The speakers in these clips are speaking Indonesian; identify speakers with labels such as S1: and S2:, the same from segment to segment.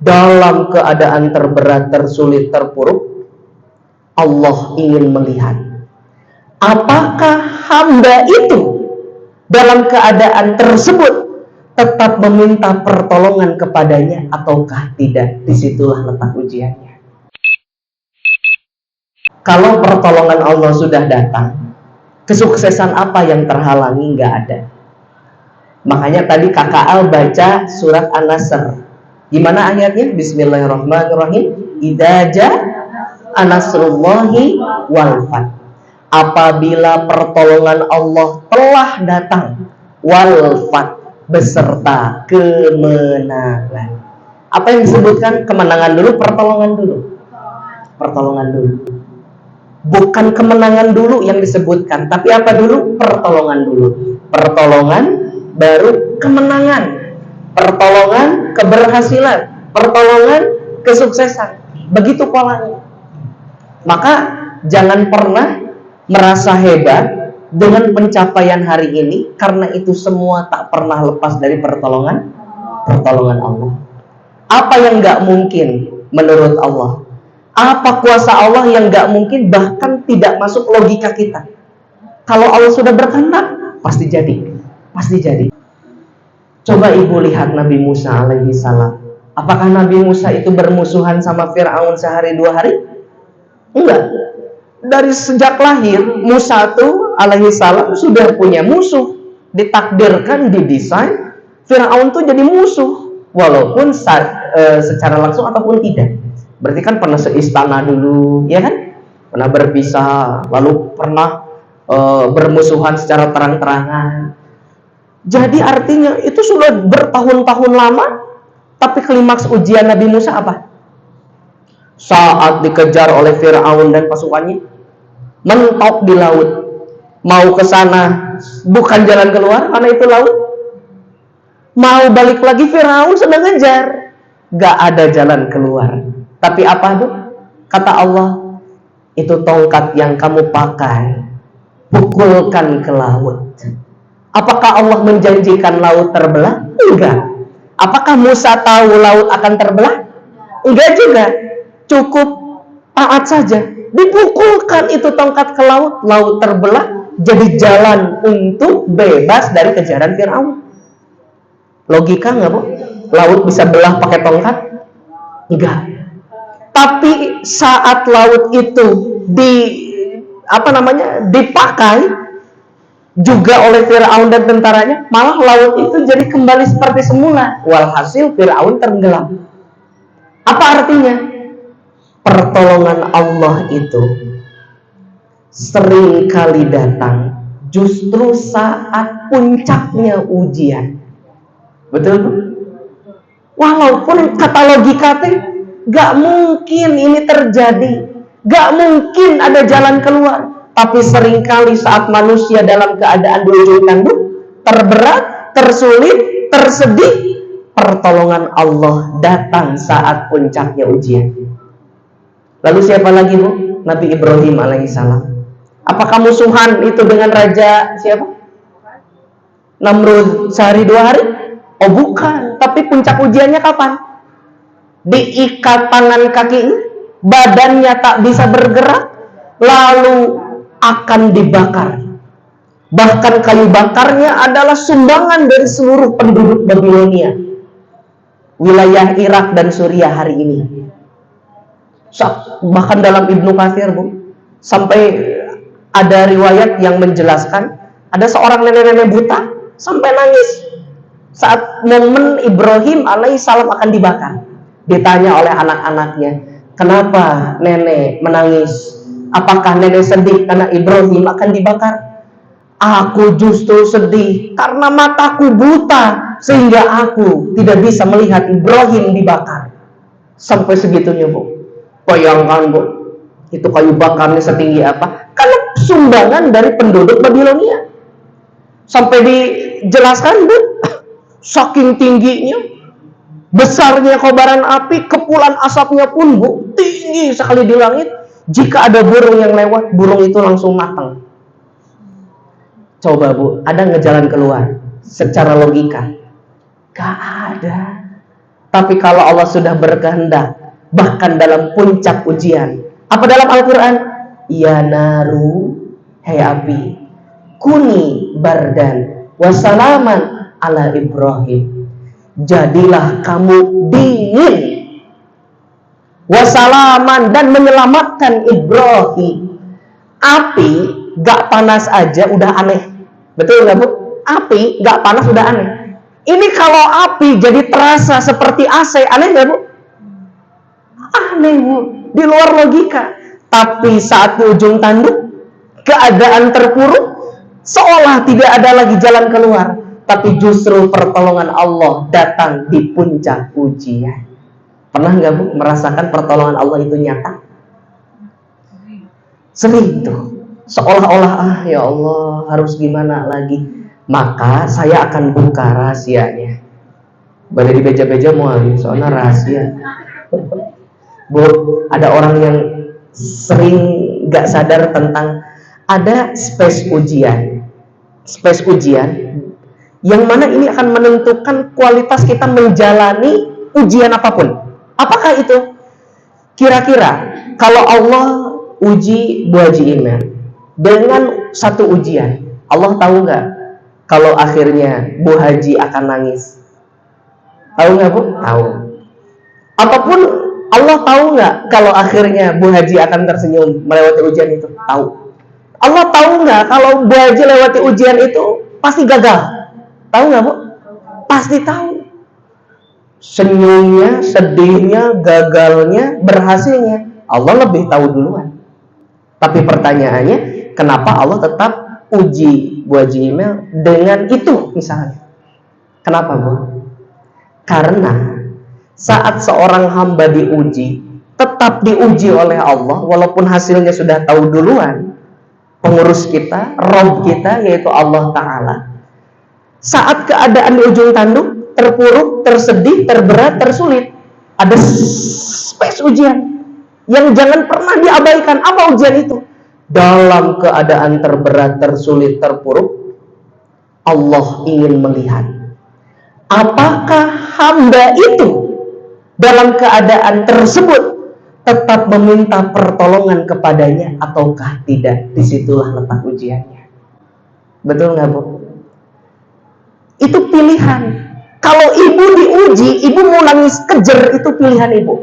S1: dalam keadaan terberat, tersulit, terpuruk, Allah ingin melihat apakah hamba itu dalam keadaan tersebut tetap meminta pertolongan kepadanya ataukah tidak. Disitulah letak ujiannya. Kalau pertolongan Allah sudah datang, kesuksesan apa yang terhalangi? Nggak ada. Makanya tadi Kakak Al baca surat An-Nasr. Gimana ayatnya? Bismillahirrahmanirrahim. Idza jaa nasrullahi wal fath. Apabila pertolongan Allah telah datang, wal fath, beserta kemenangan. Apa yang disebutkan? Kemenangan dulu, pertolongan dulu. Pertolongan dulu. Bukan kemenangan dulu yang disebutkan, tapi apa dulu? Pertolongan dulu. Pertolongan baru kemenangan. Pertolongan keberhasilan. Pertolongan kesuksesan. Begitu polanya. Maka jangan pernah merasa hebat dengan pencapaian hari ini, karena itu semua tak pernah lepas dari pertolongan Allah. Apa yang gak mungkin menurut Allah? Apa kuasa Allah yang gak mungkin, bahkan tidak masuk logika kita? Kalau Allah sudah berkehendak, pasti jadi. Pasti jadi. Coba ibu lihat Nabi Musa alaihi salam. Apakah Nabi Musa itu bermusuhan sama Fir'aun sehari dua hari? Enggak. Dari sejak lahir, Musa itu alaihi salam sudah punya musuh. Ditakdirkan, didesain Fir'aun itu jadi musuh, walaupun secara langsung ataupun tidak. Berarti kan pernah seistana dulu, ya kan? Pernah berpisah, lalu pernah bermusuhan secara terang-terangan. Jadi artinya itu sudah bertahun-tahun lama. Tapi klimaks ujian Nabi Musa apa? Saat dikejar oleh Fir'aun dan pasukannya, mentok di laut, mau ke sana bukan jalan keluar karena itu laut. Mau balik lagi, Fir'aun sedang ngejar, gak ada jalan keluar. Tapi apa itu? Kata Allah, itu tongkat yang kamu pakai, pukulkan ke laut. Apakah Allah menjanjikan laut terbelah? Enggak. Apakah Musa tahu laut akan terbelah? Enggak juga. Cukup taat saja. Dipukulkan itu tongkat ke laut, laut terbelah, jadi jalan untuk bebas dari kejaran Fir'aun. Logika nggak, Bu? Laut bisa belah pakai tongkat? Enggak. Tapi saat laut itu dipakai juga oleh Fir'aun dan tentaranya, malah laut itu jadi kembali seperti semula. Walhasil Fir'aun tenggelam. Apa artinya? Pertolongan Allah itu sering kali datang justru saat puncaknya ujian. Betul, Bu? Walaupun kata logika gak mungkin ini terjadi, gak mungkin ada jalan keluar. Tapi seringkali saat manusia dalam keadaan berujung tanduk, terberat, tersulit, tersedih, pertolongan Allah datang saat puncaknya ujian. Lalu siapa lagi, Bu? Nabi Ibrahim alaihissalam. Apakah musuhan itu dengan raja siapa? Namrud sehari dua hari? Oh bukan. Tapi puncak ujiannya kapan? Diikat tangan kakinya, badannya tak bisa bergerak, lalu akan dibakar. Bahkan kayu bakarnya adalah sumbangan dari seluruh penduduk Babilonia, wilayah Irak dan Suriah hari ini. Bahkan dalam Ibnu Katsir, Bu, sampai ada riwayat yang menjelaskan ada seorang nenek-nenek buta sampai nangis saat momen Ibrahim alaihissalam akan dibakar. Ditanya oleh anak-anaknya, kenapa nenek menangis? Apakah nenek sedih karena Ibrahim akan dibakar? Aku justru sedih karena mataku buta sehingga aku tidak bisa melihat Ibrahim dibakar. Sampai segitunya, Bu. Bayangkan, Bu, itu kayu bakarnya setinggi apa? Karena sumbangan dari penduduk Babilonia. Sampai dijelaskan, Bu, saking tingginya, besarnya kobaran api, kepulan asapnya pun, Bu, tinggi sekali di langit. Jika ada burung yang lewat, burung itu langsung matang. Coba, Bu, ada nggak jalan keluar secara logika? Gak ada. Tapi kalau Allah sudah berkehendak, bahkan dalam puncak ujian, apa dalam Al-Quran? Ya naru, hei api, kuni bardan wasalaman ala Ibrahim. Jadilah kamu dingin, wasalaman, dan menyelamatkan Ibrahim. Api gak panas aja udah aneh, betul nggak Bu? Api gak panas udah aneh. Ini kalau api jadi terasa seperti AC, aneh nggak Bu? Aneh Bu, di luar logika. Tapi saat di ujung tanduk, keadaan terpuruk, seolah tidak ada lagi jalan keluar. Tapi justru pertolongan Allah datang di puncak ujian. Pernah nggak Bu merasakan pertolongan Allah itu nyata? Sering tuh. Seolah-olah ya Allah harus gimana lagi. Maka saya akan buka rahasianya. Boleh dibeja-beja mau soalnya rahasia. Bu, ada orang yang sering gak sadar tentang ada space ujian. Space ujian yang mana ini akan menentukan kualitas kita menjalani ujian apapun. Apakah itu? Kira-kira kalau Allah uji Bu Haji Imer dengan satu ujian, Allah tahu nggak kalau akhirnya Bu Haji akan nangis? Tahu nggak Bu? Tahu. Apapun, Allah tahu nggak kalau akhirnya Bu Haji akan tersenyum melewati ujian itu? Tahu. Allah tahu nggak kalau Bu Haji lewati ujian itu pasti gagal? Tahu nggak Bu? Pasti tahu. Senyumnya, sedihnya, gagalnya, berhasilnya, Allah lebih tahu duluan. Tapi pertanyaannya, kenapa Allah tetap uji Bu Haji Imel dengan itu misalnya? Kenapa Bu? Karena saat seorang hamba diuji, tetap diuji oleh Allah, walaupun hasilnya sudah tahu duluan. Pengurus kita, Rob kita, yaitu Allah Ta'ala. Saat keadaan di ujung tanduk, terpuruk, tersedih, terberat, tersulit, ada space ujian yang jangan pernah diabaikan. Apa ujian itu? Dalam keadaan terberat, tersulit, terpuruk, Allah ingin melihat apakah hamba itu dalam keadaan tersebut tetap meminta pertolongan kepadanya ataukah tidak. Disitulah letak ujiannya. Betul nggak Bu? Itu pilihan. Kalau ibu diuji, ibu mau nangis kejer, itu pilihan ibu.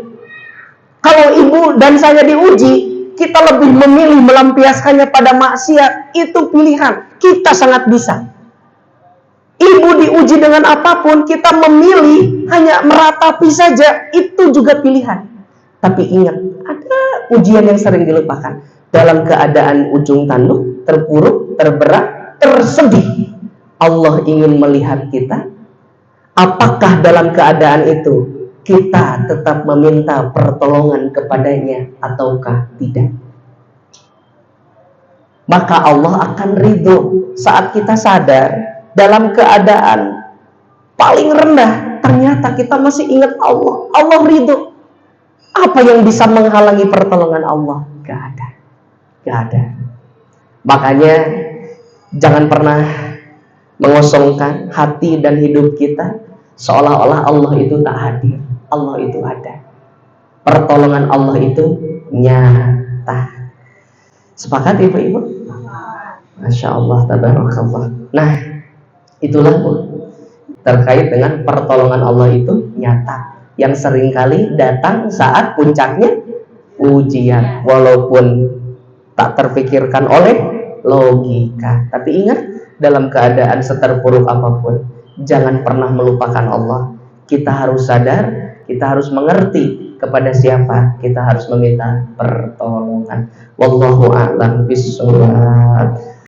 S1: Kalau ibu dan saya diuji, kita lebih memilih melampiaskannya pada maksiat, itu pilihan. Kita sangat bisa. Ibu diuji dengan apapun, kita memilih hanya meratapi saja, itu juga pilihan. Tapi ingat, ada ujian yang sering dilupakan. Dalam keadaan ujung tanduk, terpuruk, terberat, tersedih, Allah ingin melihat kita. Apakah dalam keadaan itu kita tetap meminta pertolongan kepadanya ataukah tidak? Maka Allah akan ridho saat kita sadar dalam keadaan paling rendah, ternyata kita masih ingat Allah. Allah ridho. Apa yang bisa menghalangi pertolongan Allah? Gak ada. Gak ada. Makanya jangan pernah mengosongkan hati dan hidup kita seolah-olah Allah itu tak hadir. Allah itu ada. Pertolongan Allah itu nyata. Sepakat ibu-ibu? Masya Allah, tabarakallah. Nah, itulah Bu, terkait dengan pertolongan Allah itu nyata, yang seringkali datang saat puncaknya ujian, walaupun tak terpikirkan oleh logika. Tapi ingat, dalam keadaan seterpuruk apapun, jangan pernah melupakan Allah. Kita harus sadar, kita harus mengerti kepada siapa kita harus meminta pertolongan. Wallahu a'lam bishawab.